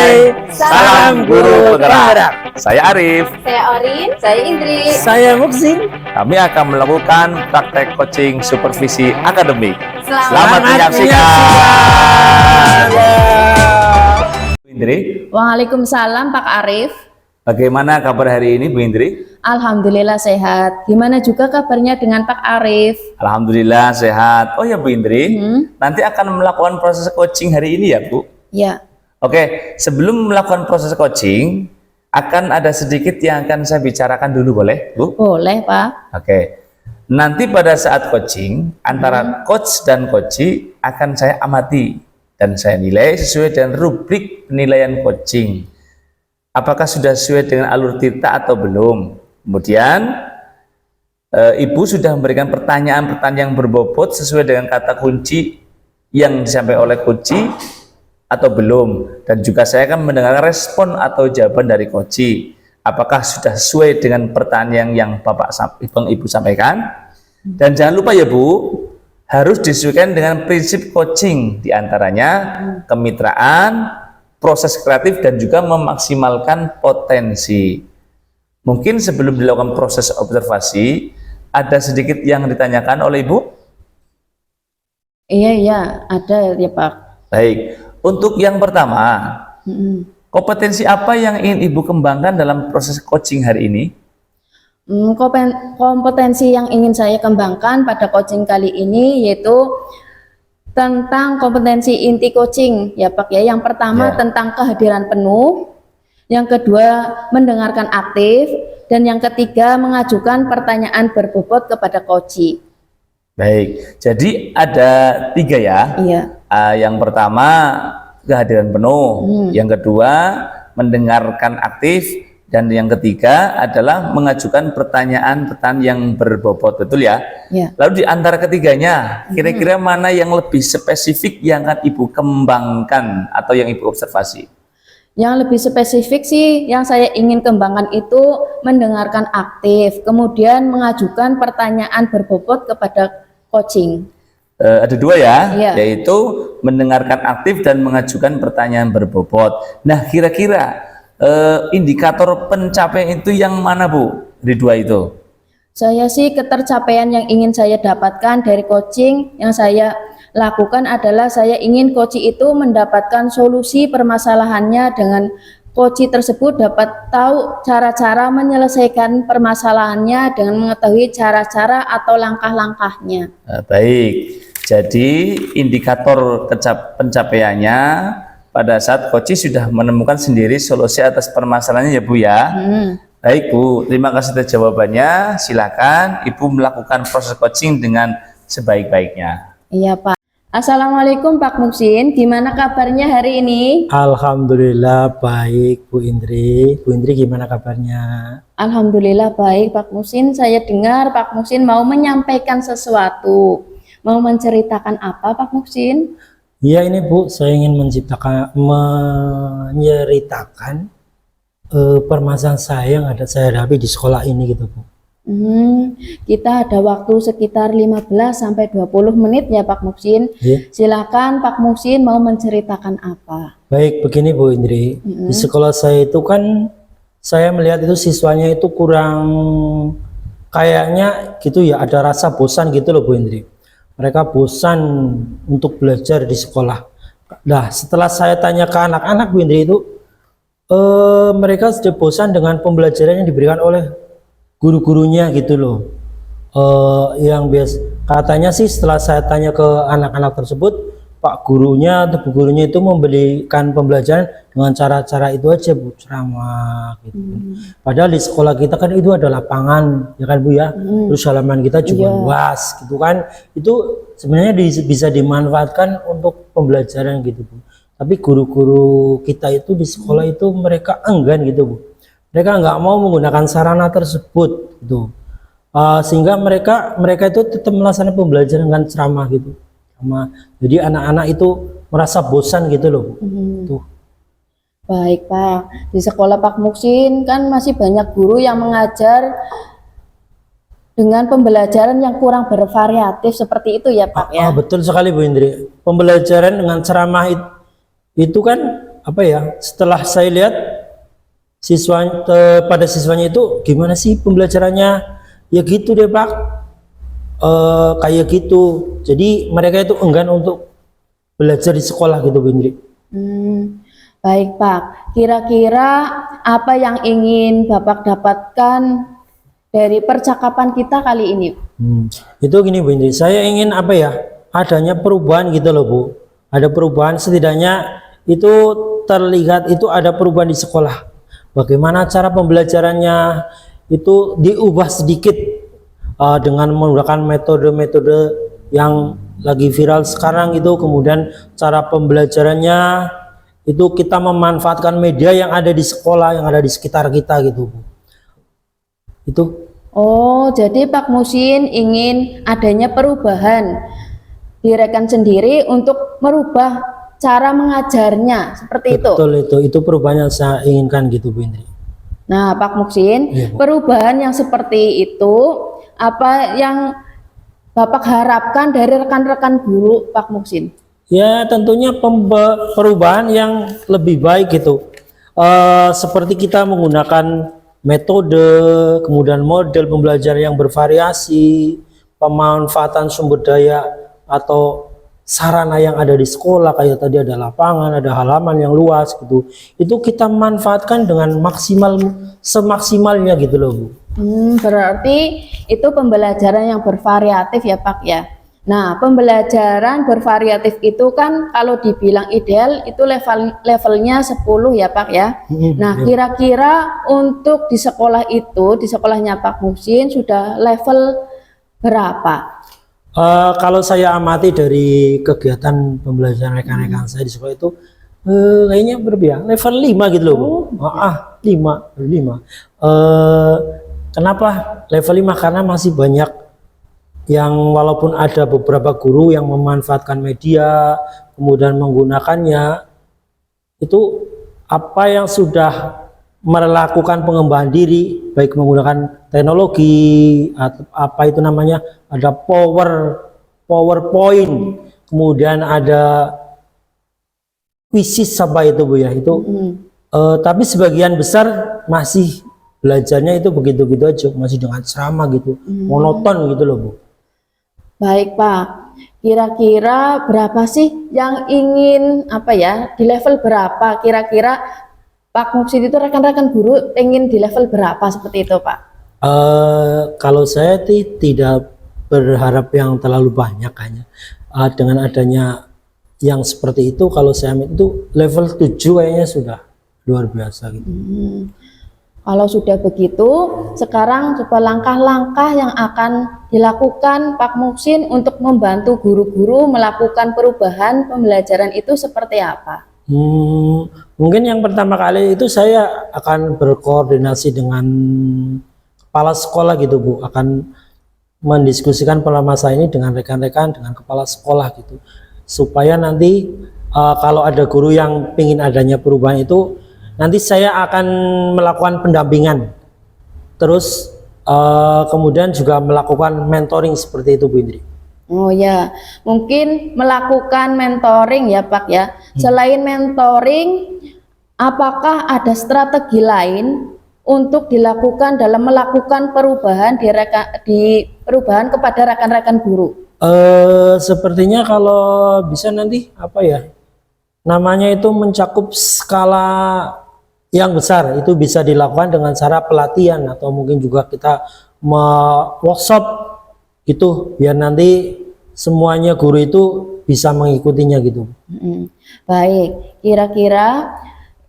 Hai, salam guru penggerak. Saya Arif. Saya Orin, saya Indri. Saya Muksin. Kami akan melakukan praktek coaching supervisi akademik. Selamat menyaksikan. Indri, Waalaikumsalam Pak Arif. bagaimana kabar hari ini Bu Indri? Alhamdulillah sehat. Gimana juga kabarnya dengan Pak Arif? Alhamdulillah sehat. Oh ya Bu Indri, nanti akan melakukan proses coaching hari ini ya Bu? Ya. Oke, sebelum melakukan proses coaching, akan ada sedikit yang akan saya bicarakan dulu, boleh Bu? Boleh Pak. Oke, nanti pada saat coaching, antara coach dan coachee akan saya amati dan saya nilai sesuai dengan rubrik penilaian coaching. Apakah sudah sesuai dengan alur Tirta atau belum? Kemudian, Ibu sudah memberikan pertanyaan-pertanyaan yang berbobot sesuai dengan kata kunci yang disampaikan oleh coachee atau belum, dan juga saya akan mendengar respon atau jawaban dari coachee apakah sudah sesuai dengan pertanyaan yang Ibu sampaikan. Dan jangan lupa ya Bu, harus disesuaikan dengan prinsip coaching, diantaranya kemitraan, proses kreatif, dan juga memaksimalkan potensi. Mungkin sebelum dilakukan proses observasi, ada sedikit yang ditanyakan oleh Ibu? Iya, ada ya Pak. Baik. Untuk yang pertama, kompetensi apa yang ingin Ibu kembangkan dalam proses coaching hari ini? Kompetensi yang ingin saya kembangkan pada coaching kali ini yaitu tentang kompetensi inti coaching ya Pak ya. Yang pertama tentang kehadiran penuh, yang kedua mendengarkan aktif, dan yang ketiga mengajukan pertanyaan berbobot kepada coachee. Baik, jadi ada 3 ya. Iya. Yang pertama kehadiran penuh, yang kedua mendengarkan aktif, dan yang ketiga adalah mengajukan pertanyaan-pertanyaan yang berbobot, betul ya? Ya. Lalu di antara ketiganya, kira-kira mana yang lebih spesifik yang akan Ibu kembangkan atau yang Ibu observasi? Yang lebih spesifik sih yang saya ingin kembangkan itu mendengarkan aktif, kemudian mengajukan pertanyaan berbobot kepada coaching. Ada 2 ya, Iya. yaitu mendengarkan aktif dan mengajukan pertanyaan berbobot. Nah, kira-kira indikator pencapaian itu yang mana Bu dari 2 itu? Saya sih ketercapaian yang ingin saya dapatkan dari coaching yang saya lakukan adalah saya ingin coaching itu mendapatkan solusi permasalahannya, dengan coaching tersebut dapat tahu cara-cara menyelesaikan permasalahannya dengan mengetahui cara-cara atau langkah-langkahnya. Baik, jadi indikator pencapaiannya pada saat coaching sudah menemukan sendiri solusi atas permasalahannya ya Bu ya. Baik Bu, terima kasih atas jawabannya. Silakan Ibu melakukan proses coaching dengan sebaik-baiknya. Iya Pak. Assalamualaikum Pak Muksin, gimana kabarnya hari ini? Alhamdulillah baik Bu Indri. Bu Indri gimana kabarnya? Alhamdulillah baik Pak Muksin. Saya dengar Pak Muksin mau menyampaikan sesuatu. Mau menceritakan apa Pak Muksin? Iya ini Bu, saya ingin menyeritakan permasalahan saya yang ada saya hadapi di sekolah ini gitu Bu. Kita ada waktu sekitar 15 sampai 20 menit ya Pak Muksin. Silakan Pak Muksin mau menceritakan apa? Baik, begini Bu Indri. Di sekolah saya itu kan saya melihat itu siswanya itu kurang, kayaknya gitu ya, ada rasa bosan gitu loh Bu Indri. Mereka bosan untuk belajar di sekolah. Nah, setelah saya tanya ke anak-anak Bu Indri itu, mereka sudah bosan dengan pembelajaran yang diberikan oleh guru-gurunya gitu loh. Yang biasa katanya sih setelah saya tanya ke anak-anak tersebut, Pak gurunya atau Bu gurunya itu memberikan pembelajaran dengan cara-cara itu aja Bu, ceramah gitu. Padahal di sekolah kita kan itu ada lapangan ya kan Bu ya. Terus halaman kita juga luas gitu kan. Itu sebenarnya bisa dimanfaatkan untuk pembelajaran gitu Bu. Tapi guru-guru kita itu di sekolah itu mereka enggan gitu Bu. Mereka nggak mau menggunakan sarana tersebut gitu, sehingga mereka itu tetap melaksanakan pembelajaran dengan ceramah gitu. Jadi anak-anak itu merasa bosan gitu loh. Tuh. Baik Pak, di sekolah Pak Muksin kan masih banyak guru yang mengajar dengan pembelajaran yang kurang bervariatif seperti itu ya Pak ya. Betul sekali Bu Indri. Pembelajaran dengan ceramah itu kan apa ya, setelah saya lihat pada siswanya itu gimana sih pembelajarannya, ya gitu deh Pak. Kayak gitu, jadi mereka itu enggan untuk belajar di sekolah gitu Bu Indri. Baik Pak, kira-kira apa yang ingin Bapak dapatkan dari percakapan kita kali ini? Itu gini Bu Indri, saya ingin apa ya, adanya perubahan gitu loh Bu. Ada perubahan, setidaknya itu terlihat itu ada perubahan di sekolah. Bagaimana cara pembelajarannya itu diubah sedikit dengan menggunakan metode-metode yang lagi viral sekarang gitu. Kemudian cara pembelajarannya itu kita memanfaatkan media yang ada di sekolah, yang ada di sekitar kita gitu Bu. Itu. Oh, jadi Pak Musin ingin adanya perubahan di rekan sendiri untuk merubah cara mengajarnya, seperti itu. Betul, itu perubahan yang saya inginkan gitu Bu Indri. Nah Pak Muksin, Iya, Bu. perubahan yang seperti itu apa yang Bapak harapkan dari rekan-rekan guru Pak Muksin? Ya tentunya perubahan yang lebih baik gitu. Seperti kita menggunakan metode, kemudian model pembelajaran yang bervariasi, pemanfaatan sumber daya atau sarana yang ada di sekolah, kayak tadi ada lapangan, ada halaman yang luas gitu. Itu kita manfaatkan dengan semaksimalnya gitu loh Bu. Berarti itu pembelajaran yang bervariatif ya Pak ya. Nah, pembelajaran bervariatif itu kan kalau dibilang ideal itu levelnya 10 ya Pak ya. Nah, kira-kira untuk di sekolah itu, di sekolahnya Pak Musin sudah level berapa? Kalau saya amati dari kegiatan pembelajaran rekan-rekan saya di sekolah itu kayaknya berapa ya? Level 5 gitu loh Bu. 5. Kenapa level 5? Karena masih banyak yang walaupun ada beberapa guru yang memanfaatkan media kemudian menggunakannya, itu apa yang sudah melakukan pengembangan diri baik menggunakan teknologi atau apa itu namanya, ada PowerPoint, kemudian ada quizzes apa itu Bu ya, itu tapi sebagian besar masih belajarnya itu begitu-gitu aja, masih dengan ceramah gitu, monoton gitu loh Bu. Baik Pak, kira-kira berapa sih yang ingin apa ya, di level berapa kira-kira Pak Muksin itu rekan-rekan guru ingin di level berapa seperti itu Pak? Kalau saya tidak berharap yang terlalu banyak hanya dengan adanya yang seperti itu, kalau saya itu level 7 kayaknya sudah luar biasa gitu. Kalau sudah begitu, sekarang coba langkah-langkah yang akan dilakukan Pak Muksin untuk membantu guru-guru melakukan perubahan pembelajaran itu seperti apa? Mungkin yang pertama kali itu saya akan berkoordinasi dengan kepala sekolah gitu Bu, akan mendiskusikan masalah ini dengan rekan-rekan, dengan kepala sekolah gitu, supaya nanti kalau ada guru yang ingin adanya perubahan itu, nanti saya akan melakukan pendampingan, terus kemudian juga melakukan mentoring seperti itu Bu Indri. Oh ya, mungkin melakukan mentoring ya Pak ya. Selain mentoring, apakah ada strategi lain untuk dilakukan dalam melakukan perubahan di perubahan kepada rekan-rekan guru? Sepertinya kalau bisa nanti apa ya, namanya itu mencakup skala yang besar, itu bisa dilakukan dengan cara pelatihan atau mungkin juga kita workshop gitu, biar nanti semuanya guru itu bisa mengikutinya gitu. Baik, kira-kira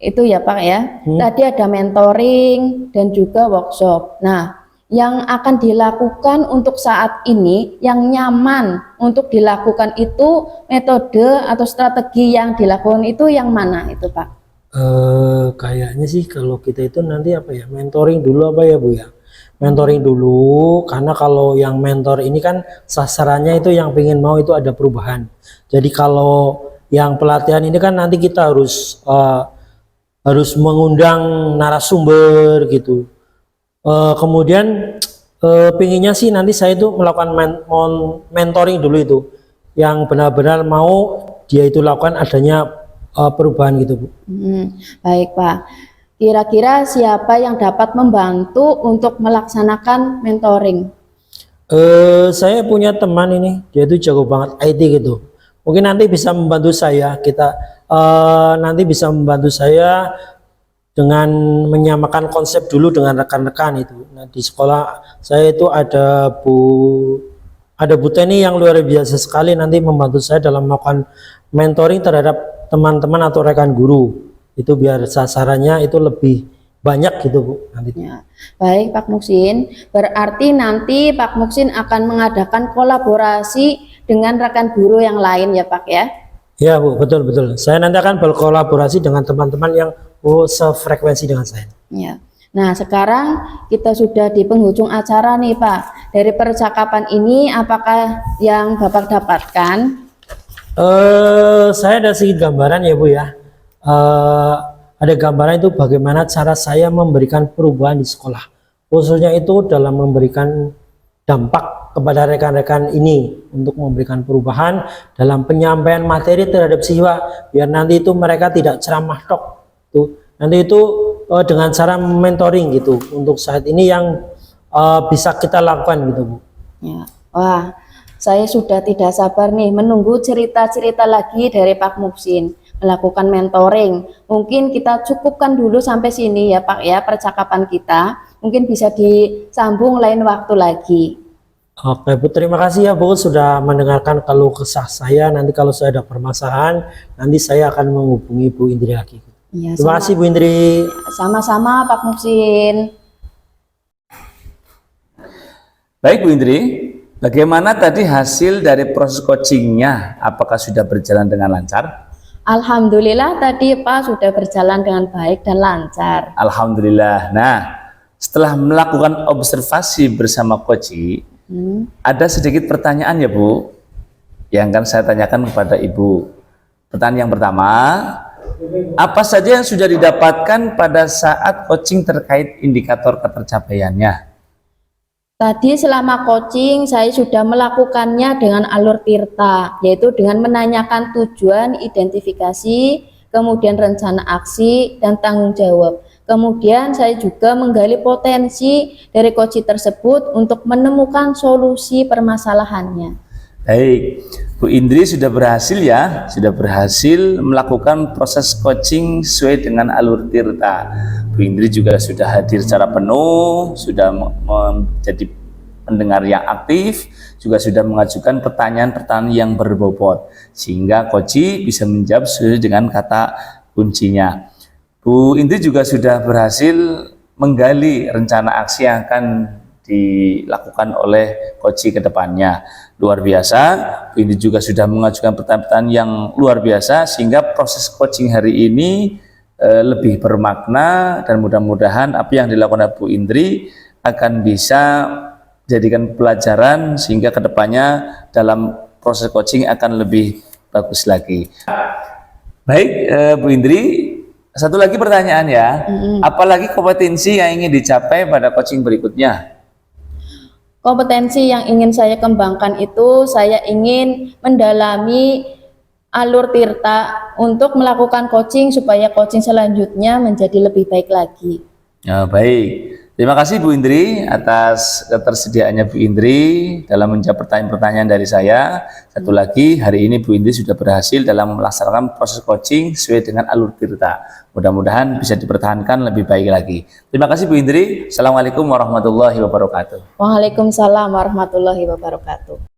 itu ya Pak ya. Tadi ada mentoring dan juga workshop. Nah, yang akan dilakukan untuk saat ini yang nyaman untuk dilakukan itu metode atau strategi yang dilakukan itu yang mana itu Pak? Kayaknya sih kalau kita itu nanti apa ya, mentoring dulu apa ya Bu ya, mentoring dulu, karena kalau yang mentor ini kan sasarannya itu yang pengen mau itu ada perubahan. Jadi kalau yang pelatihan ini kan nanti kita harus mengundang narasumber gitu. Kemudian pinginnya sih nanti saya itu melakukan mentoring dulu itu, yang benar-benar mau dia itu lakukan adanya perubahan gitu Bu. Baik Pak. Kira-kira siapa yang dapat membantu untuk melaksanakan mentoring? Saya punya teman ini, dia itu jago banget IT gitu. Mungkin nanti bisa membantu saya. Nanti bisa membantu saya dengan menyamakan konsep dulu dengan rekan-rekan itu. Nah, di sekolah saya itu ada Bu Teni yang luar biasa sekali, nanti membantu saya dalam melakukan mentoring terhadap teman-teman atau rekan guru. Itu biar sasarannya itu lebih banyak gitu Bu nanti. Ya. Baik Pak Muksin, berarti nanti Pak Muksin akan mengadakan kolaborasi dengan rekan guru yang lain ya Pak ya? Ya Bu, betul. Saya nanti akan berkolaborasi dengan teman-teman yang sefrekuensi dengan saya. Ya. Nah sekarang kita sudah di penghujung acara nih Pak. Dari percakapan ini apakah yang Bapak dapatkan? Saya ada sedikit gambaran ya Bu ya. Ada gambaran itu bagaimana cara saya memberikan perubahan di sekolah, khususnya itu dalam memberikan dampak kepada rekan-rekan ini untuk memberikan perubahan dalam penyampaian materi terhadap siswa, biar nanti itu mereka tidak ceramah tok tuh, nanti itu dengan cara mentoring gitu. Untuk saat ini yang bisa kita lakukan gitu Bu. Ya. Wah, saya sudah tidak sabar nih menunggu cerita-cerita lagi dari Pak Muksin melakukan mentoring. Mungkin kita cukupkan dulu sampai sini ya Pak ya percakapan kita. Mungkin bisa disambung lain waktu lagi. Oke Bu, terima kasih ya Bu sudah mendengarkan keluh kesah saya. Nanti kalau saya ada permasalahan, nanti saya akan menghubungi Bu Indri lagi. Ya, Terima kasih Bu Indri. Sama-sama Pak Muksin. Baik Bu Indri, bagaimana tadi hasil dari proses coachingnya? Apakah sudah berjalan dengan lancar? Alhamdulillah tadi Pak sudah berjalan dengan baik dan lancar. Alhamdulillah. Nah, setelah melakukan observasi bersama Koci, ada sedikit pertanyaan ya Bu, yang akan saya tanyakan kepada Ibu. Pertanyaan yang pertama, apa saja yang sudah didapatkan pada saat coaching terkait indikator ketercapaiannya? Tadi selama coaching saya sudah melakukannya dengan alur Tirta, yaitu dengan menanyakan tujuan, identifikasi, kemudian rencana aksi, dan tanggung jawab. Kemudian saya juga menggali potensi dari coaching tersebut untuk menemukan solusi permasalahannya. Baik, Bu Indri sudah berhasil ya, sudah berhasil melakukan proses coaching sesuai dengan alur Tirta. Bu Indri juga sudah hadir secara penuh, sudah menjadi pendengar yang aktif, juga sudah mengajukan pertanyaan-pertanyaan yang berbobot, sehingga Koci bisa menjawab sesuai dengan kata kuncinya. Bu Indri juga sudah berhasil menggali rencana aksi yang akan dilakukan oleh Koci ke depannya. Luar biasa, Bu Indri juga sudah mengajukan pertanyaan-pertanyaan yang luar biasa, sehingga proses coaching hari ini lebih bermakna, dan mudah-mudahan apa yang dilakukan Bu Indri akan bisa jadikan pelajaran sehingga kedepannya dalam proses coaching akan lebih bagus lagi. Baik Bu Indri, satu lagi pertanyaan ya, apalagi kompetensi yang ingin dicapai pada coaching berikutnya? Kompetensi yang ingin saya kembangkan itu saya ingin mendalami alur Tirta untuk melakukan coaching supaya coaching selanjutnya menjadi lebih baik lagi. Ya, baik. Terima kasih Bu Indri atas ketersediaannya Bu Indri dalam menjawab pertanyaan-pertanyaan dari saya. Satu lagi, hari ini Bu Indri sudah berhasil dalam melaksanakan proses coaching sesuai dengan alur Tirta. Mudah-mudahan bisa dipertahankan lebih baik lagi. Terima kasih Bu Indri. Assalamualaikum warahmatullahi wabarakatuh. Waalaikumsalam warahmatullahi wabarakatuh.